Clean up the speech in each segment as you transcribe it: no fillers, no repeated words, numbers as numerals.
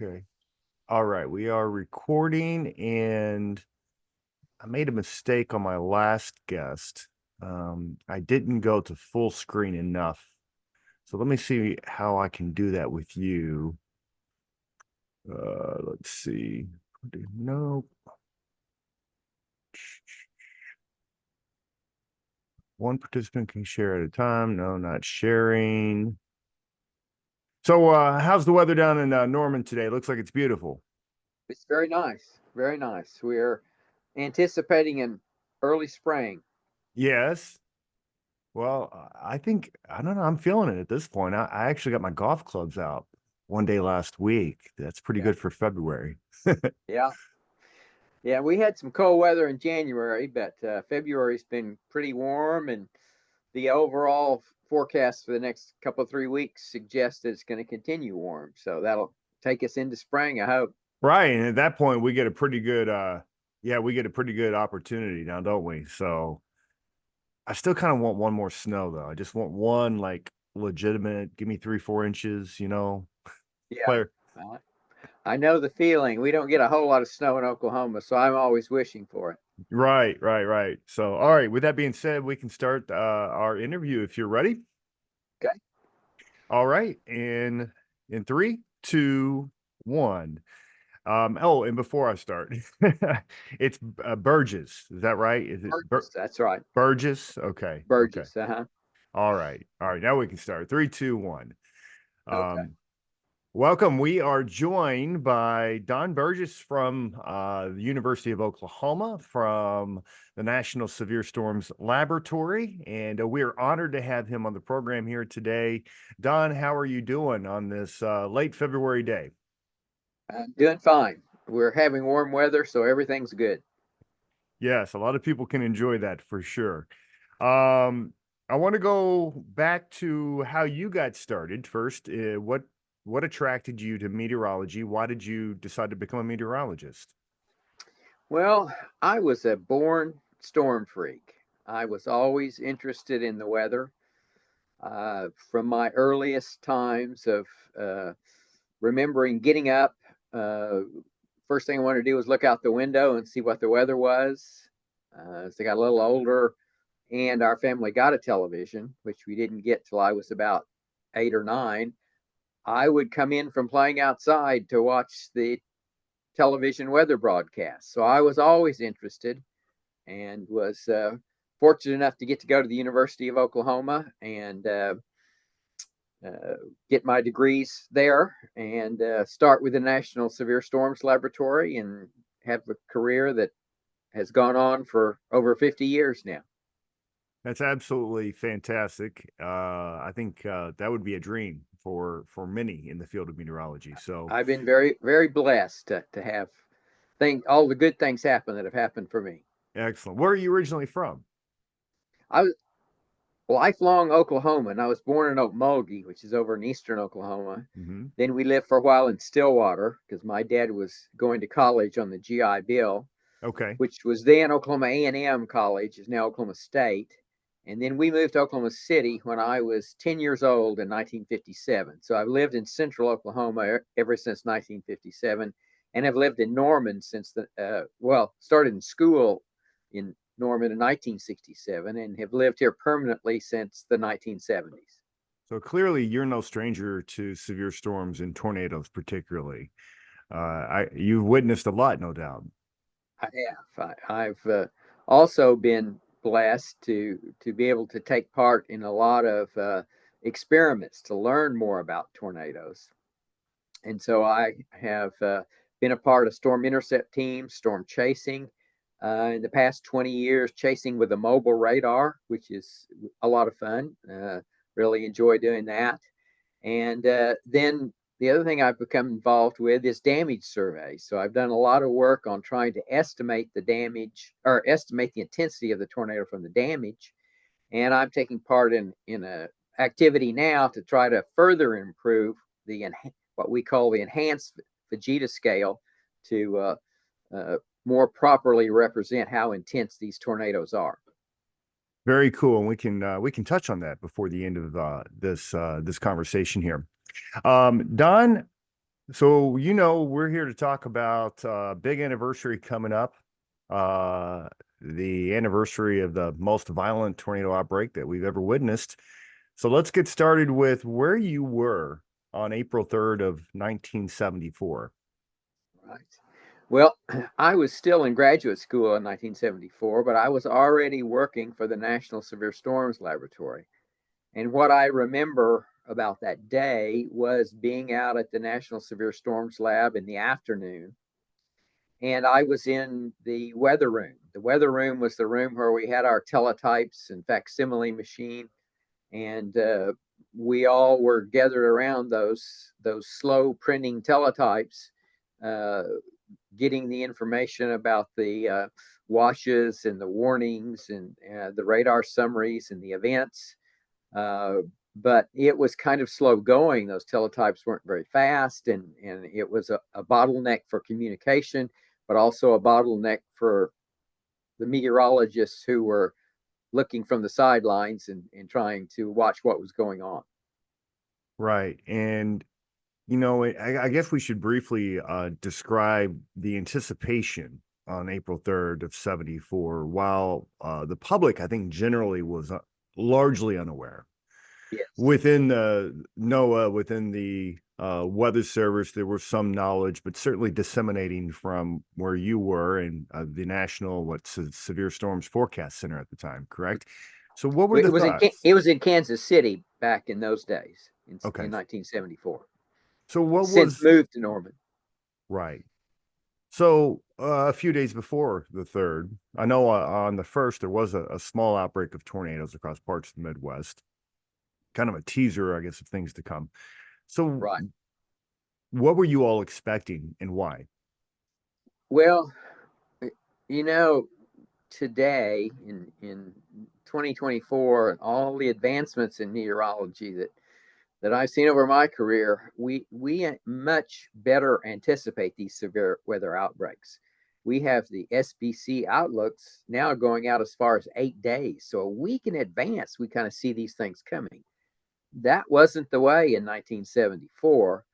Okay. All right. We are recording, and I made a mistake on my last guest. I didn't go to full screen enough. So let me see how I can do that with you. Let's see. No. One participant can share at a time. No, not sharing. So, how's the weather down in Norman today? Looks like it's beautiful. It's very nice. Very nice. We're anticipating an early spring. Yes. Well, I think, I don't know, I'm feeling it at this point. I actually got my golf clubs out one day last week. That's pretty Yeah. good for February. Yeah. Yeah. We had some cold weather in January, but February's been pretty warm, and the overall forecast for the next couple of 3 weeks suggests that it's going to continue warm. So that'll take us into spring, I hope. Right. And at that point, we get a pretty good, yeah, we get a pretty good opportunity now, don't we? So I still kind of want one more snow, though. I just want one like legitimate, give me 3, 4 inches, Yeah. player. Uh, I know the feeling. We don't get a whole lot of snow in Oklahoma, so I'm always wishing for it. Right, right, right. So, all right. With that being said, we can start our interview if you're ready. Okay. All right. In 3, 2, 1. Oh, and before I start, it's Burgess. Is that right? Is it Burgess. That's right. Burgess? Okay. Okay. Burgess. Uh huh. All right. All right. Now we can start. 3, 2, 1. Okay. Um, Welcome. We are joined by Don Burgess from the University of Oklahoma, from the National Severe Storms Laboratory, and we are honored to have him on the program here today. Don, how are you doing on this late February day? Doing fine. We're having warm weather, so everything's good. Yes, a lot of people can enjoy that for sure. Um, I want to go back to how you got started first. What attracted you to meteorology? Why did you decide to become a meteorologist? Well, I was a born storm freak. I was always interested in the weather from my earliest times of uh, remembering getting up. Uh, First thing I wanted to do was look out the window and see what the weather was. As I got a little older, and our family got a television, which we didn't get till I was about 8 or 9. I would come in from playing outside to watch the television weather broadcasts. So I was always interested and was fortunate enough to get to go to the University of Oklahoma and uh, get my degrees there and start with the National Severe Storms Laboratory and have a career that has gone on for over 50 years now. That's absolutely fantastic. I think that would be a dream for many in the field of meteorology. So I've been very, very blessed to have all the good things happen that have happened for me. excellent. Where are you originally from? I was lifelong Oklahoman. I was born in Okmulgee, which is over in eastern Oklahoma. Hmm. Then we lived for a while in Stillwater because my dad was going to college on the GI Bill, Okay. which was then Oklahoma A&M College, is now Oklahoma State. And then we moved to Oklahoma City when I was 10 years old in 1957. So I've lived in central Oklahoma ever since 1957 and have lived in Norman since started in school in Norman in 1967 and have lived here permanently since the 1970s. So clearly you're no stranger to severe storms and tornadoes, particularly. You've witnessed a lot, no doubt. I have. I've also been blessed to be able to take part in a lot of experiments to learn more about tornadoes, and so I have been a part of storm intercept teams, storm chasing. In the past 20 years, chasing with a mobile radar, which is a lot of fun. Really enjoy doing that. And then the other thing I've become involved with is damage surveys. So I've done a lot of work on trying to estimate the damage or estimate the intensity of the tornado from the damage. And I'm taking part in a activity now to try to further improve what we call the enhanced Vegeta scale to more properly represent how intense these tornadoes are. Very cool, and we can touch on that before the end of this conversation here. Don, So, we're here to talk about big anniversary coming up. Uh, the anniversary of the most violent tornado outbreak that we've ever witnessed. So let's get started with where you were on April 3rd of 1974. Right. Well, I was still in graduate school in 1974, but I was already working for the National Severe Storms Laboratory. And what I remember about that day was being out at the National Severe Storms Lab in the afternoon. And I was in the weather room. The weather room was the room where we had our teletypes and facsimile machine. And we all were gathered around those slow printing teletypes, uh, getting the information about the washes and the warnings and the radar summaries and the events. Uh, but it was kind of slow going. Those teletypes weren't very fast, and it was a bottleneck for communication, but also a bottleneck for the meteorologists who were looking from the sidelines and trying to watch what was going on. Right. And, I guess we should briefly describe the anticipation on April 3rd of 74, while the public, I think, generally was largely unaware. Yes. Within the NOAA, within the Weather Service, there was some knowledge, but certainly disseminating from where you were and the National Severe Storms Forecast Center at the time, correct? So, what were the It was in thoughts? it was in Kansas City back in those days in Okay, 1974. so what Since was moved to Norman. right? So, a few days before the third, I know on the first there was a small outbreak of tornadoes across parts of the Midwest, kind of a teaser, I guess, of things to come. So, Right. what were you all expecting and why? Well, you know, today in 2024, and all the advancements in meteorology that I've seen over my career, we much better anticipate these severe weather outbreaks. We have the SBC outlooks now going out as far as 8 days. So a week in advance, we kind of see these things coming. That wasn't the way in 1974.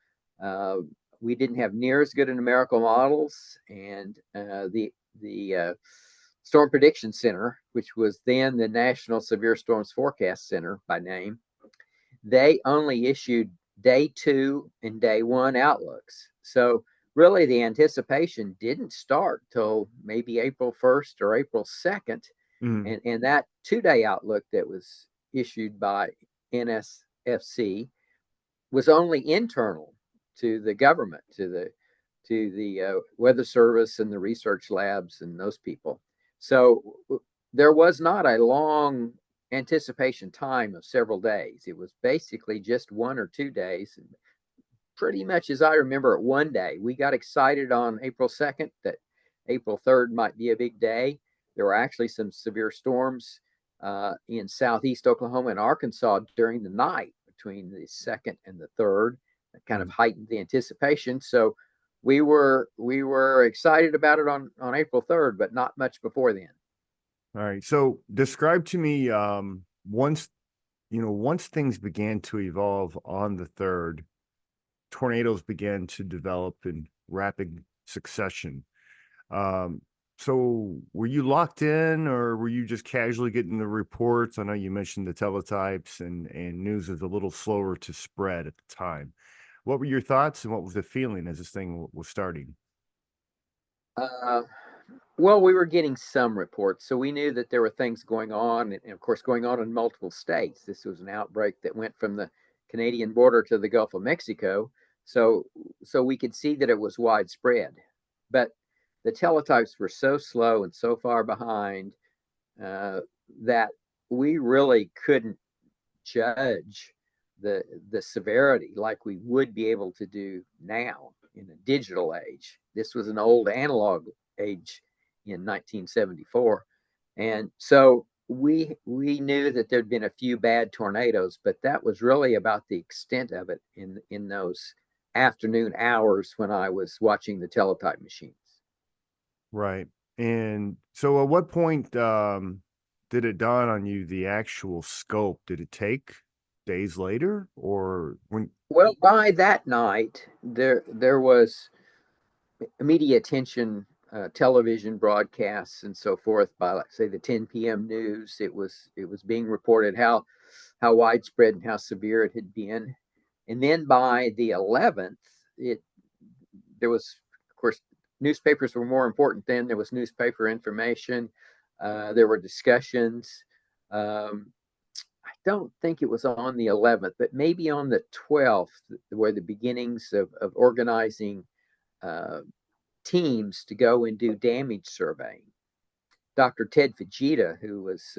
Uh, we didn't have near as good numerical models, and the Storm Prediction Center, which was then the National Severe Storms Forecast Center by name, they only issued day two and day one outlooks. So really the anticipation didn't start till maybe April 1st or April 2nd. Mm, And that 2 day outlook that was issued by NSFC was internal to the government, to the weather service and the research labs and those people. So there was not a long anticipation time of several days. It was basically just 1 or 2 days. And pretty much as I remember it, one day we got excited on April 2nd that April 3rd might be a big day. There were actually some severe storms in southeast Oklahoma and Arkansas during the night between the 2nd and the 3rd. That kind of mm. heightened the anticipation. So we were excited about it on April 3rd, but not much before then. All right. So describe to me once things began to evolve on the third, tornadoes began to develop in rapid succession. Um, so were you locked in or were you just casually getting the reports? I know you mentioned the teletypes and news is a little slower to spread at the time. What were your thoughts and what was the feeling as this thing was starting? Uh, Well, we were getting some reports, so we knew that there were things going on, and of course, going on in multiple states. This was an outbreak that went from the Canadian border to the Gulf of Mexico, so so we could see that it was widespread. But the teletypes were so slow and so far behind uh, that we really couldn't judge the the severity like we would be able to do now in a digital age. This was an old analog age in 1974, and so we knew that there'd been a few bad tornadoes, but that was really about the extent of it in those afternoon hours when I was watching the teletype machines. Right. And so at what point did it dawn on you the actual scope did it take? days later, or when? Well, by that night, there was media attention, television broadcasts, and so forth. By, like, say, the 10 p.m. news, it was being reported how widespread and how severe it had been. And then by the 11th, it there was, of course, newspapers were more important then. There was newspaper information. There were discussions. I don't think it was on the 11th, but maybe on the 12th, where the beginnings of organizing uh, teams to go and do damage surveying. Dr. Ted Fujita, who was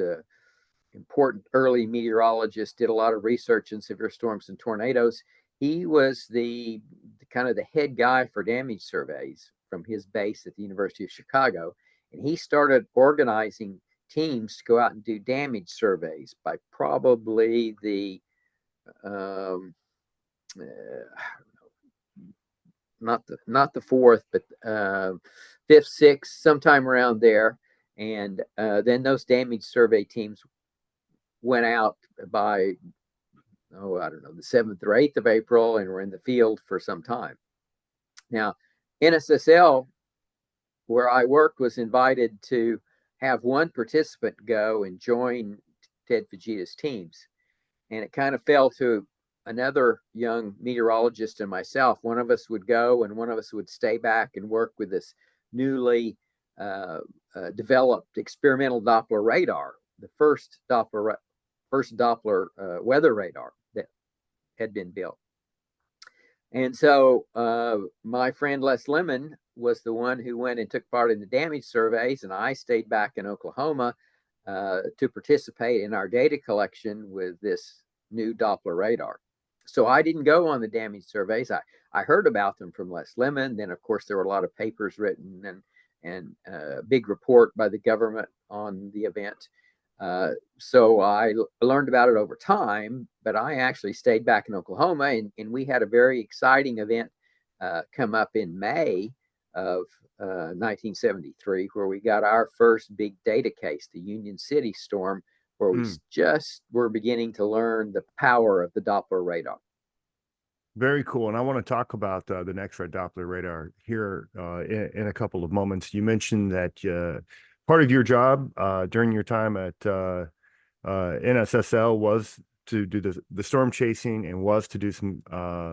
important early meteorologist, did a lot of research in severe storms and tornadoes. He was the kind of the head guy for damage surveys from his base at the University of Chicago. And he started organizing teams to go out and do damage surveys by probably the um, not the fourth, but fifth, sixth, sometime around there. And then those damage survey teams went out by, I don't know, the 7th or 8th of April, and were in the field for some time. Now, NSSL, where I worked, was invited to have one participant go and join Ted Fujita's teams. And it kind of fell to another young meteorologist and myself. One of us would go, and one of us would stay back and work with this newly developed experimental Doppler radar, the first Doppler weather radar that had been built. And so my friend Les Lemon was the one who went and took part in the damage surveys, and I stayed back in Oklahoma to participate in our data collection with this new Doppler radar. So I didn't go on the damage surveys. I heard about them from Les Lemon. Then, of course, there were a lot of papers written and a big report by the government on the event. So I learned about it over time, but I actually stayed back in Oklahoma, and we had a very exciting event come up in May of 1973, where we got our first big data case, the Union City storm, where we just were beginning to learn the power of the Doppler radar. Very cool. And I want to talk about the NEXRAD Doppler radar here in a couple of moments. You mentioned that part of your job during your time at NSSL was to do the storm chasing, and was to do some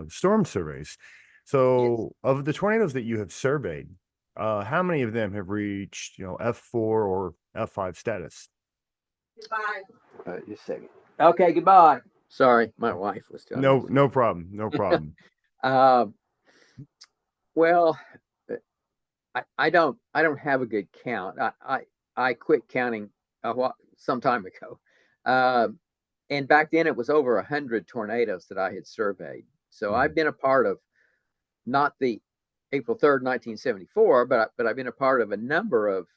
storm surveys. So Yes. of the tornadoes that you have surveyed, how many of them have reached, F4 or F5 status? Goodbye. Just a second. Okay, goodbye. Sorry, my wife was telling me. No problem. No problem. Well, I don't have a good count. I quit counting some time ago, and back then it was over 100 tornadoes that I had surveyed. So I've been a part of, not the April 3rd, 1974, but I've been a part of a number of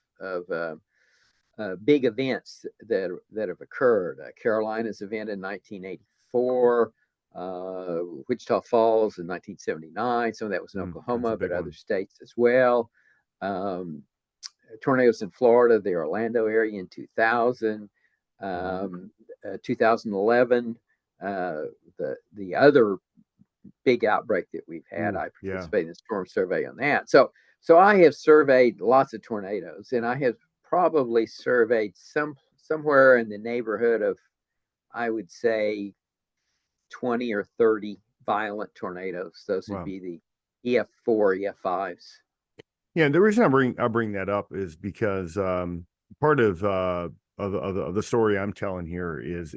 big events that have occurred. Carolina's event in 1984, Wichita Falls in 1979. Some of that was in Oklahoma, but other states as well. Tornadoes in Florida, the Orlando area in 2000, 2011. The other big outbreak that we've had, I participated in the storm survey on that. So I have surveyed lots of tornadoes, and I have probably surveyed somewhere in the neighborhood of, I would say, 20 or 30 violent tornadoes. Those would be the EF4, EF5s. Yeah, the reason I bring that up is because part of the story I'm telling here is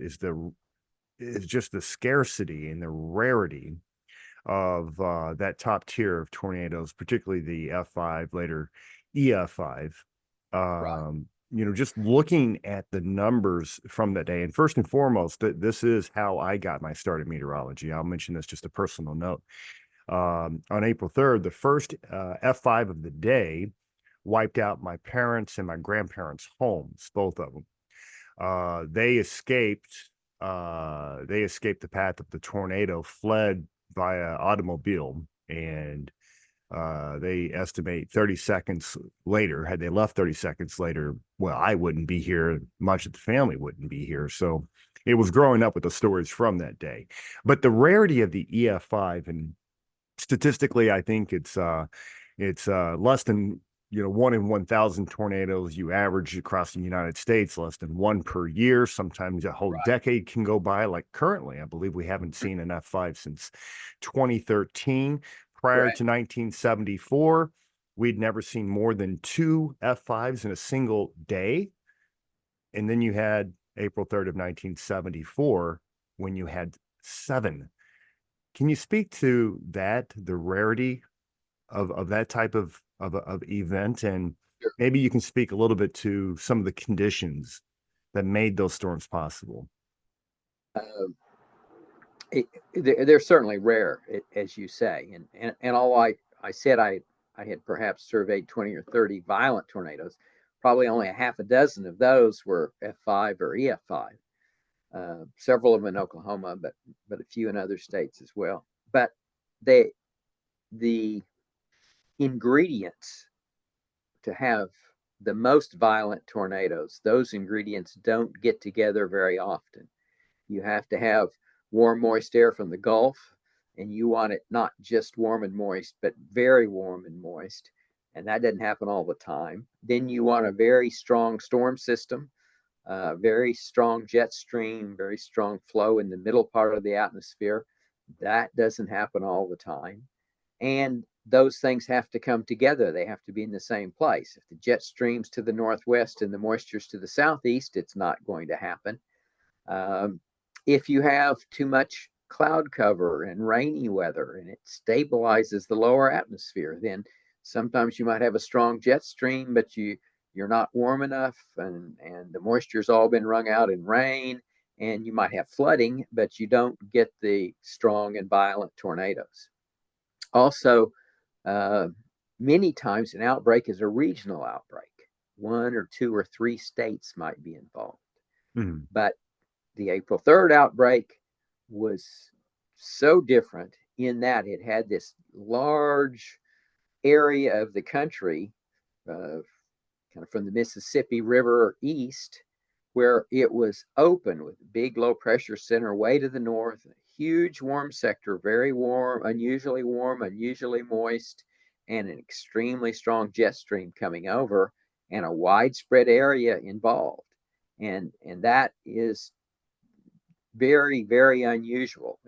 just the scarcity and the rarity of that top tier of tornadoes, particularly the F5, later EF5. Right. Just looking at the numbers from that day, and first and foremost, this is how I got my start in meteorology. I'll mention this, just a personal note. On April 3rd, the first F5 of the day wiped out my parents' and my grandparents' homes, both of them. They escaped the path of the tornado, fled via automobile, and they estimate 30 seconds later, had they left 30 seconds later, well, I wouldn't be here, much of the family wouldn't be here. So it was growing up with the stories from that day. But the rarity of the EF5, and statistically, I think it's less than, 1 in 1,000 tornadoes you average across the United States, less than one per year. Sometimes a whole Right. decade can go by. Like currently, I believe we haven't seen an F5 since 2013. Prior Correct. to 1974, we'd never seen more than two F5s in a single day. And then you had April 3rd of 1974 when you had seven. Can you speak to that, the rarity of that type of event, and Sure. maybe you can speak a little bit to some of the conditions that made those storms possible? Uh, they're certainly rare, as you say, and all I said I had perhaps surveyed 20 or 30 violent tornadoes. Probably only a half a dozen of those were F5 or EF5. Several of them in Oklahoma, but a few in other states as well. But they the ingredients to have the most violent tornadoes, those ingredients don't get together very often. You have to have warm, moist air from the Gulf, and you want it not just warm and moist, but very warm and moist. And that doesn't happen all the time. Then you want a very strong storm system, very strong jet stream, very strong flow in the middle part of the atmosphere. That doesn't happen all the time. And those things have to come together. They have to be in the same place. If the jet streams to the northwest and the moisture's to the southeast, it's not going to happen. Um, if you have too much cloud cover and rainy weather and it stabilizes the lower atmosphere, then sometimes you might have a strong jet stream, but you're not warm enough, and the moisture's all been wrung out in rain, and you might have flooding, but you don't get the strong and violent tornadoes. Also, uh, many times an outbreak is a regional outbreak. One or two or three states might be involved. Mhm. But the April 3rd outbreak was so different in that it had this large area of the country, kind of from the Mississippi River east, where it was open with a big low pressure center way to the north, a huge warm sector, very warm, unusually moist, and an extremely strong jet stream coming over, and a widespread area involved. And that is very, very unusual,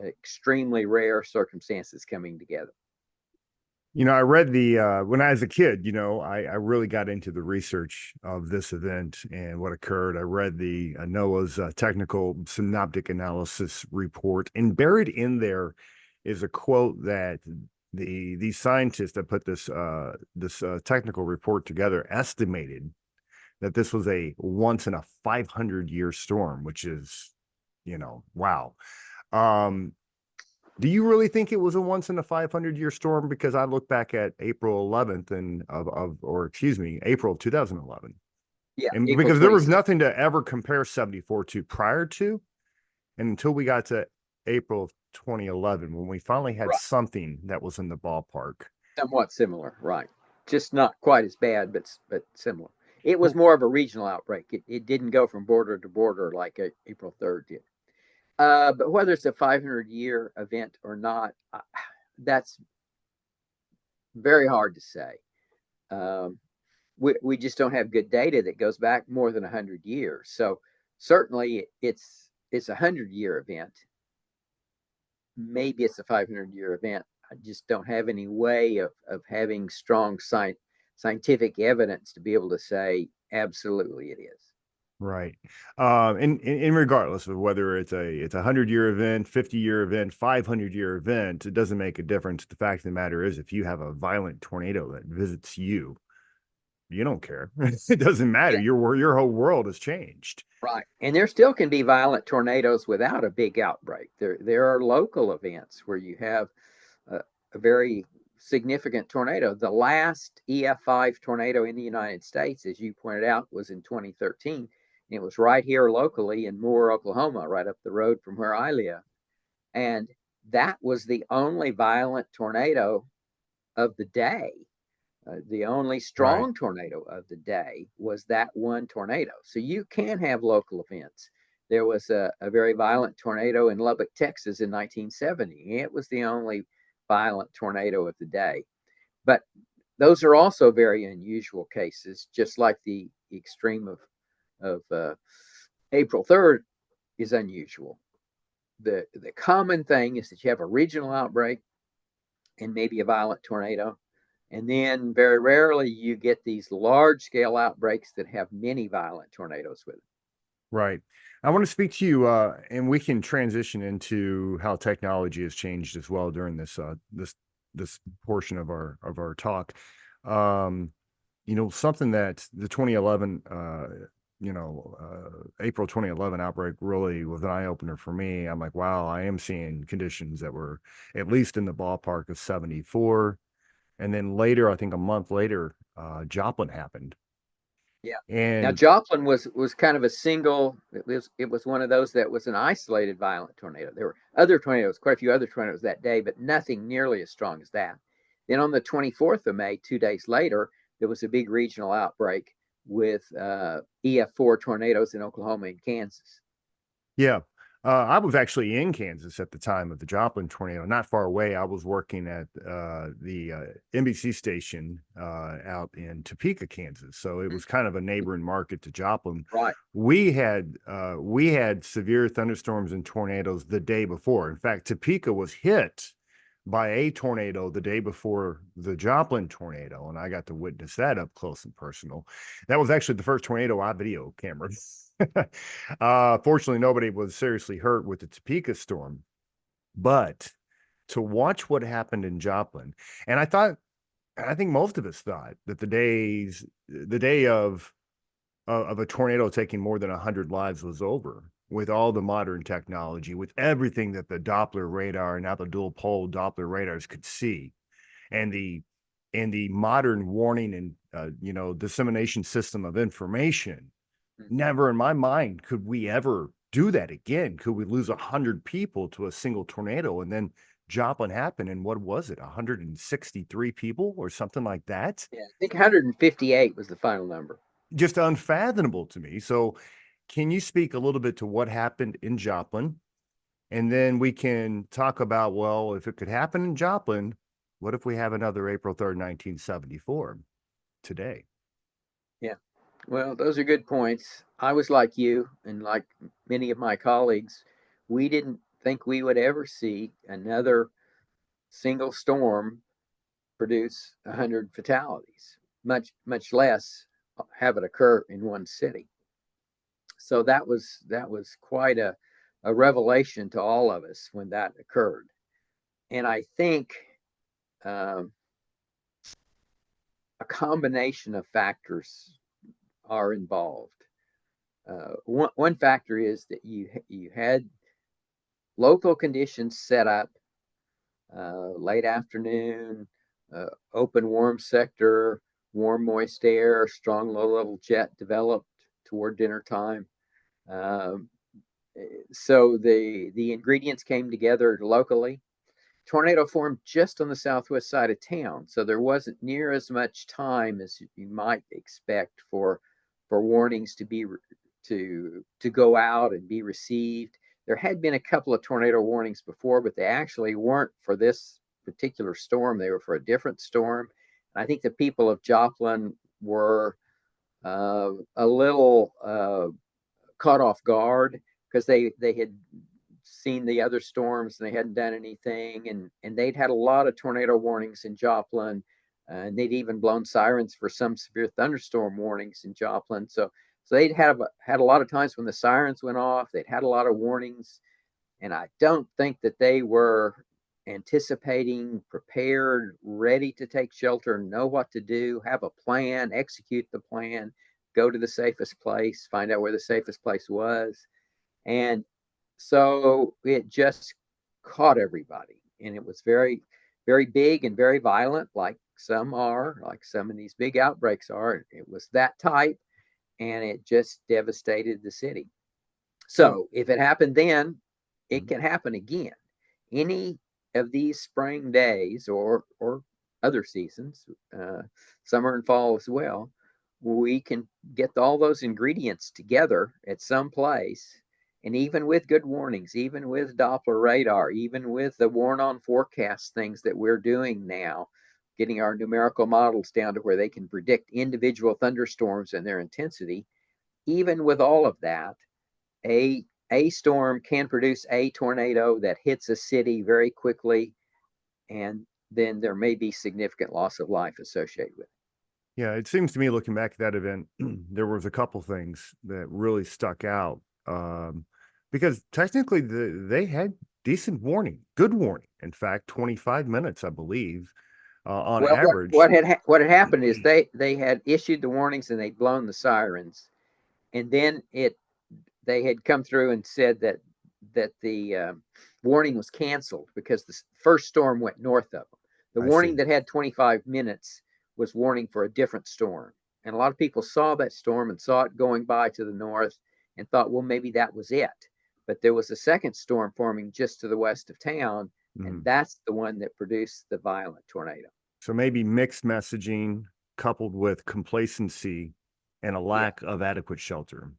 extremely rare circumstances coming together. I read when I was a kid, I really got into the research of this event and what occurred. I read the NOAA's technical synoptic analysis report, and buried in there is a quote that these scientists that put this technical report together estimated that this was a once in a 500-year storm, which is, wow. Um, do you really think it was a once in a 500-year storm? Because I look back at April 11th and or excuse me, April 2011, Yeah, and April because there was 26th. nothing to ever compare 74 to prior to, and until we got to April of 2011, when we finally had Right. something that was in the ballpark. Somewhat similar, right? Just not quite as bad, but similar. It was Well, more of a regional outbreak. It didn't go from border to border like April 3rd did. But whether it's a 500-year event or not, that's very hard to say. Um, we just don't have good data that goes back more than 100 years. So certainly it's a 100-year event. Maybe it's a 500-year event. I just don't have any way of having strong scientific evidence to be able to say absolutely it is. right. And regardless of whether it's a 100-year event, 50-year event, 500-year event, it doesn't make a difference. The fact of the matter is, if you have a violent tornado that visits you, you don't care. It doesn't matter. Yeah, Your whole world has changed. right. And there still can be violent tornadoes without a big outbreak. There are local events where you have a very significant tornado. The last EF5 tornado in the United States, as you pointed out, was in 2013. It was right here locally in Moore, Oklahoma, right up the road from where I live. And that was the only violent tornado of the day. The only Right. strong tornado of the day was that one tornado. So you can have local events there was a very violent tornado in Lubbock, Texas in 1970. It was the only violent tornado of the day. But those are also very unusual cases, just like the extreme of April 3rd is unusual. The common thing is that you have a regional outbreak and maybe a violent tornado. And then very rarely you get these large scale outbreaks that have many violent tornadoes with it. Right. I want to speak to you, and we can transition into how technology has changed as well during this portion of our talk. Um, something that the 2011, April 2011 outbreak really was an eye opener for me. I'm like, wow, I am seeing conditions that were at least in the ballpark of 74. And then later, I think a month later, Joplin happened. Yeah. Now And Joplin was kind of a single. It was one of those that was an isolated violent tornado. There were other tornadoes, quite a few other tornadoes that day, but nothing nearly as strong as that. Then on the 24th of May, 2 days later, there was a big regional outbreak with EF4 tornadoes in Oklahoma and Kansas. yeah. I was actually in Kansas at the time of the Joplin tornado, not far away. I was working at the NBC station out in Topeka, Kansas. So it was kind of a neighboring market to Joplin. Right. We had severe thunderstorms and tornadoes the day before. In fact, Topeka was hit by a tornado the day before the Joplin tornado, and I got to witness that up close and personal. That was actually the first tornado I video camera. Fortunately, nobody was seriously hurt with the Topeka storm, but to watch what happened in Joplin, and I think most of us thought that the day of a tornado taking more than 100 lives was over with all the modern technology, with everything that the Doppler radar, now the dual pole Doppler radars could see, and the modern warning and dissemination system of information. Never in my mind could we ever do that again. Could we lose 100 people to a single tornado? And then Joplin happened, and what was it, 163 people or something like that? Yeah, I think 158 was the final number. Just unfathomable to me. So can you speak a little bit to what happened in Joplin? And then we can talk about, well, if it could happen in Joplin, what if we have another April 3rd, 1974 today? Yeah. Well, those are good points. I was like you, and like many of my colleagues, we didn't think we would ever see another single storm produce 100 fatalities, much less have it occur in one city. So that was quite a revelation to all of us when that occurred. And I think um, a combination of factors are involved. One factor is that you had local conditions set up, late afternoon, open warm sector, warm moist air, strong low level jet developed toward dinner time. Um, so the ingredients came together locally. Tornado formed just on the southwest side of town, so there wasn't near as much time as you might expect for warnings to go out and be received. There had been a couple of tornado warnings before, but they actually weren't for this particular storm. They were for a different storm. And I think the people of Joplin were a little caught off guard because they had seen the other storms and they hadn't done anything, and they'd had a lot of tornado warnings in Joplin, and they'd even blown sirens for some severe thunderstorm warnings in Joplin. So they'd had a lot of times when the sirens went off, they'd had a lot of warnings, and I don't think that they were anticipating, prepared, ready to take shelter, know what to do, have a plan, execute the plan, go to the safest place, find out where the safest place was. And so it just caught everybody. And it was very, very big and very violent, like some are, like some of these big outbreaks are. It was that type, and it just devastated the city. So if it happened then, it can happen again. Any of these spring days or other seasons, summer and fall as well, we can get all those ingredients together at some place And even with good warnings, even with Doppler radar, even with the warn on forecast things that we're doing now, getting our numerical models down to where they can predict individual thunderstorms and their intensity, even with all of that, a storm can produce a tornado that hits a city very quickly, and then there may be significant loss of life associated with it. Yeah, it seems to me looking back at that event, there was a couple things that really stuck out. Because technically they had decent warning, good warning. In fact, 25 minutes, I believe, on Well, average. what had happened is they had issued the warnings and they'd blown the sirens, and then they had come through and said that the warning was canceled because the first storm went north of them. The I warning see. that had 25 minutes was warning for a different storm, and a lot of people saw that storm and saw it going by to the north and thought, well, maybe that was it. But there was a second storm forming just to the west of town, and Mhm. that's the one that produced the violent tornado. So maybe mixed messaging coupled with complacency and a Yeah, lack of adequate shelter.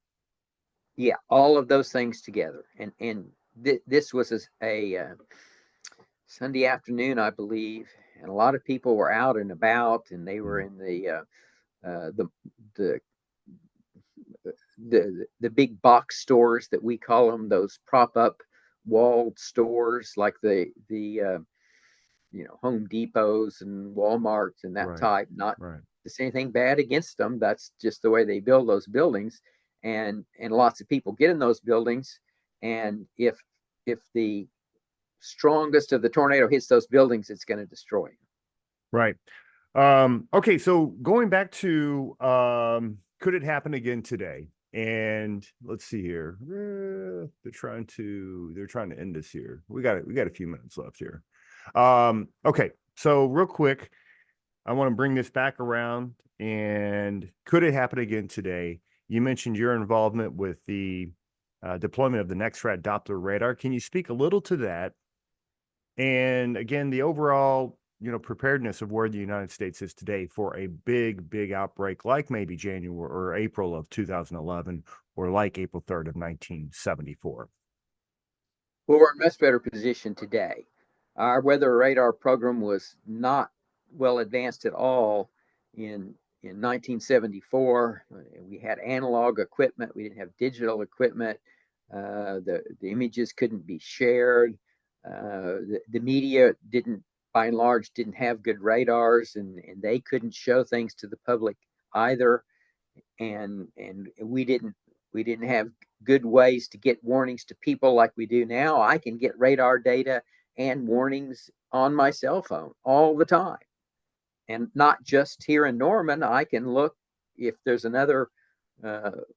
yeah, all of those things together, and this was a Sunday afternoon, I believe, and a lot of people were out and about, and they were Mhm. in the the the big box stores that we call them, those prop up walled stores like the Home Depots and Walmarts and that Right, type. Not right. to say anything bad against them. That's just the way they build those buildings, and lots of people get in those buildings, and if the strongest of the tornado hits those buildings, it's going to destroy them. Right. Okay, so going back to could it happen again today? And let's see here. They're trying to end this here. We got a few minutes left here. Okay, so real quick, I want to bring this back around and could it happen again today? You mentioned your involvement with the deployment of the NEXRAD Doppler radar. Can you speak a little to that? And again, the overall, preparedness of where the United States is today for a big, big outbreak like maybe January or April of 2011 or like April 3rd of 1974. Well, we're in a much better position today. Our weather radar program was not well advanced at all in 1974. We had analog equipment. We didn't have digital equipment. The images couldn't be shared. The media didn't, by and large, didn't have good radars, and they couldn't show things to the public either. And we didn't have good ways to get warnings to people like we do now. I can get radar data and warnings on my cell phone all the time, and not just here in Norman. I can look if there's another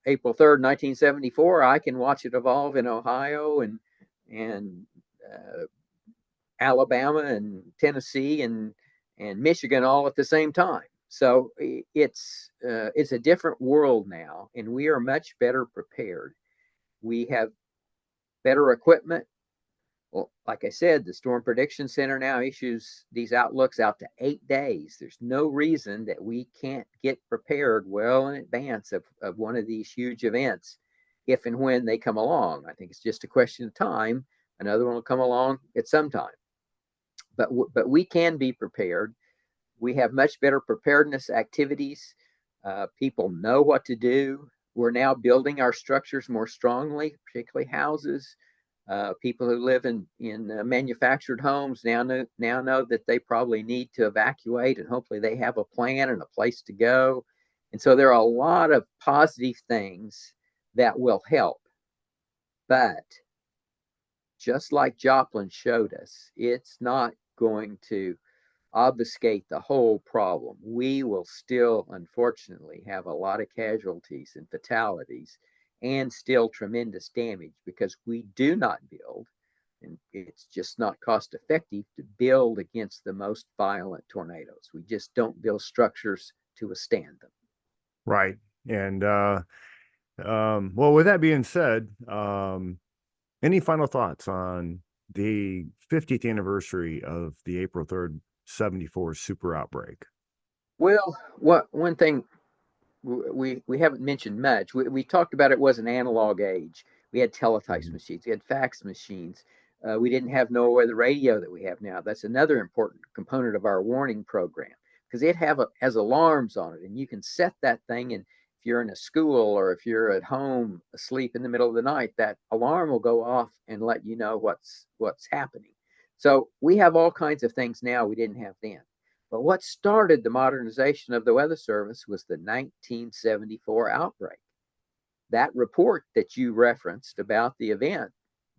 April 3rd, 1974. I can watch it evolve in Ohio and uh, Alabama and Tennessee and Michigan all at the same time. So it's a different world now, and we are much better prepared. We have better equipment. Well, like I said, the Storm Prediction Center now issues these outlooks out to 8 days. There's no reason that we can't get prepared well in advance of one of these huge events if and when they come along. I think it's just a question of time. Another one will come along at some time. But we can be prepared. We have much better preparedness activities. People know what to do. We're now building our structures more strongly, particularly houses. People who live in manufactured homes now know that they probably need to evacuate, and hopefully they have a plan and a place to go. And so there are a lot of positive things that will help. But just like Joplin showed us, it's not going to obfuscate the whole problem. We will still, unfortunately, have a lot of casualties and fatalities and still tremendous damage because we do not build, and it's just not cost effective to build against the most violent tornadoes. We just don't build structures to withstand them. Right. And well, with that being said, any final thoughts on the 50th anniversary of the April 3rd, 74 super outbreak? Well, one thing we haven't mentioned much. We talked about it was an analog age. We had teletypes Mhm. machines. We had fax machines. We didn't have no weather radio that we have now. That's another important component of our warning program because has alarms on it, and you can set that thing. And if you're in a school or if you're at home asleep in the middle of the night, that alarm will go off and let you know what's happening. So we have all kinds of things now we didn't have then. But what started the modernization of the Weather Service was the 1974 outbreak. That report that you referenced about the event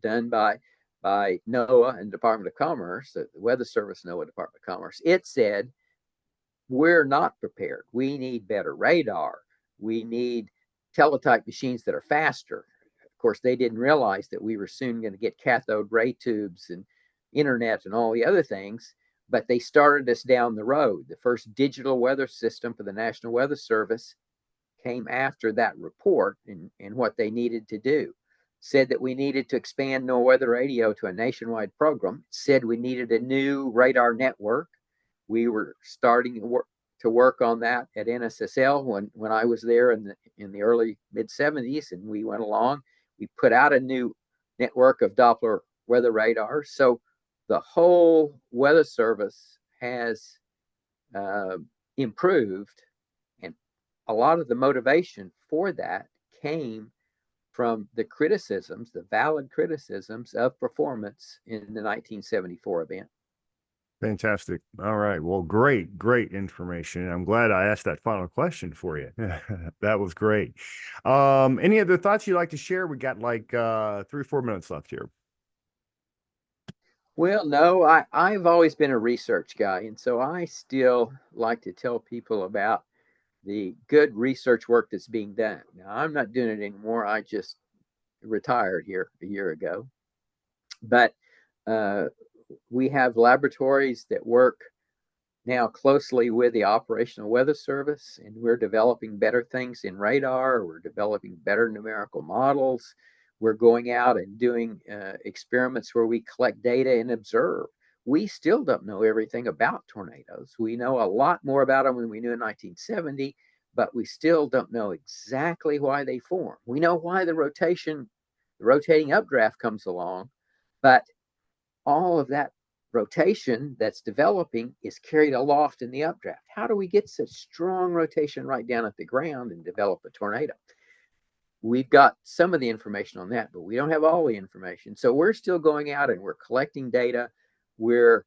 done by NOAA and Department of Commerce, the Weather Service, NOAA, Department of Commerce, it said we're not prepared. We need better radar. We need teletype machines that are faster. Of course, they didn't realize that we were soon going to get cathode ray tubes and internet and all the other things, but they started us down the road. The first digital weather system for the National Weather Service came after that report and what they needed to do. Said that we needed to expand NOAA weather radio to a nationwide program. Said we needed a new radar network. We were starting to work on that at NSSL when I was there in the early mid 70s, and we went along. We put out a new network of Doppler weather radars. So the whole weather service has improved, and a lot of the motivation for that came from the criticisms, the valid criticisms of performance in the 1974 event. Fantastic. All right. Well, great information. I'm glad I asked that final question for you. That was great. Any other thoughts you'd like to share? We got like 3 or 4 minutes left here. Well, no, I've always been a research guy, and so I still like to tell people about the good research work that's being done. Now, I'm not doing it anymore. I just retired here a year ago, but uh, we have laboratories that work now closely with the Operational Weather Service, and we're developing better things in radar. We're developing better numerical models. We're going out and doing experiments where we collect data and observe. We still don't know everything about tornadoes. We know a lot more about them than we knew in 1970, but we still don't know exactly why they form. We know why the rotating updraft comes along, but all of that rotation that's developing is carried aloft in the updraft. How do we get such strong rotation right down at the ground and develop a tornado? We've got some of the information on that, but we don't have all the information. So we're still going out and we're collecting data. We're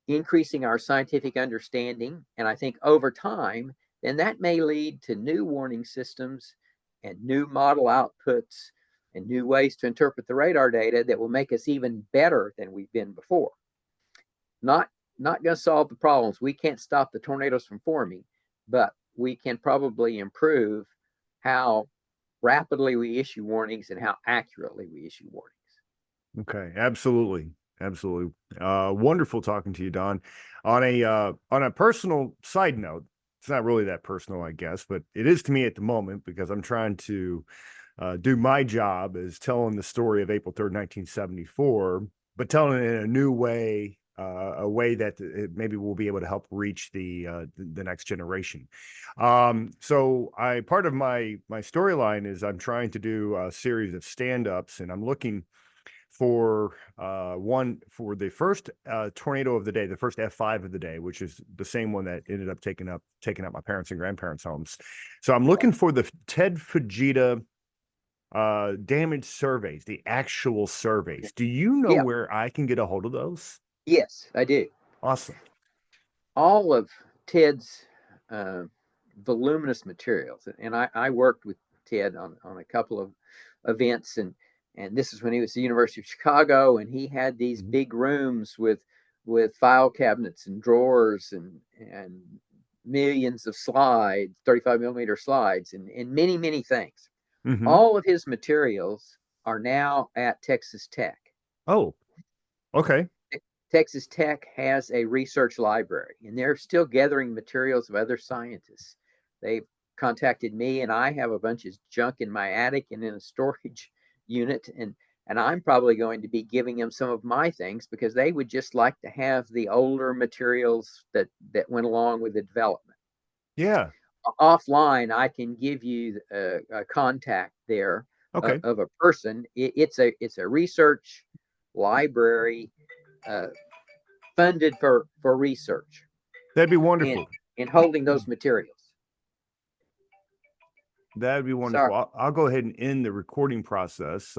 increasing our scientific understanding. And I think over time, then that may lead to new warning systems and new model outputs and new ways to interpret the radar data that will make us even better than we've been before. Not not going to solve the problems. We can't stop the tornadoes from forming, but we can probably improve how rapidly we issue warnings and how accurately we issue warnings. Okay, absolutely. Absolutely. Wonderful talking to you, Don. On a personal side note, it's not really that personal, I guess, but it is to me at the moment because I'm trying to do my job as telling the story of April 3rd, 1974, but telling it in a new way, a way that maybe we'll be able to help reach the next generation. So I part of my storyline is I'm trying to do a series of stand-ups, and I'm looking for one for the first tornado of the day, the first F5 of the day, which is the same one that ended up taking up my parents and grandparents' homes. So I'm looking for the Ted Fujita damage surveys, the actual surveys. Do you know Yeah, where I can get a hold of those? yes, I do. Awesome. All of Ted's uh, voluminous materials, and I worked with Ted on a couple of events, and this is when he was at the University of Chicago, and he had these Mhm. big rooms with file cabinets and drawers and millions of slides, 35 millimeter slides, and many things. Mhm. All of his materials are now at Texas Tech. Oh, okay. Texas Tech has a research library, and they're still gathering materials of other scientists. They've contacted me, and I have a bunch of junk in my attic and in a storage unit, and I'm probably going to be giving them some of my things because they would just like to have the older materials that went along with the development. Yeah. Offline, I can give you a contact there Okay. of a person. It's a research library funded for research That'd be and wonderful. holding those materials. That'd be wonderful. Sorry. I'll go ahead and end the recording process. So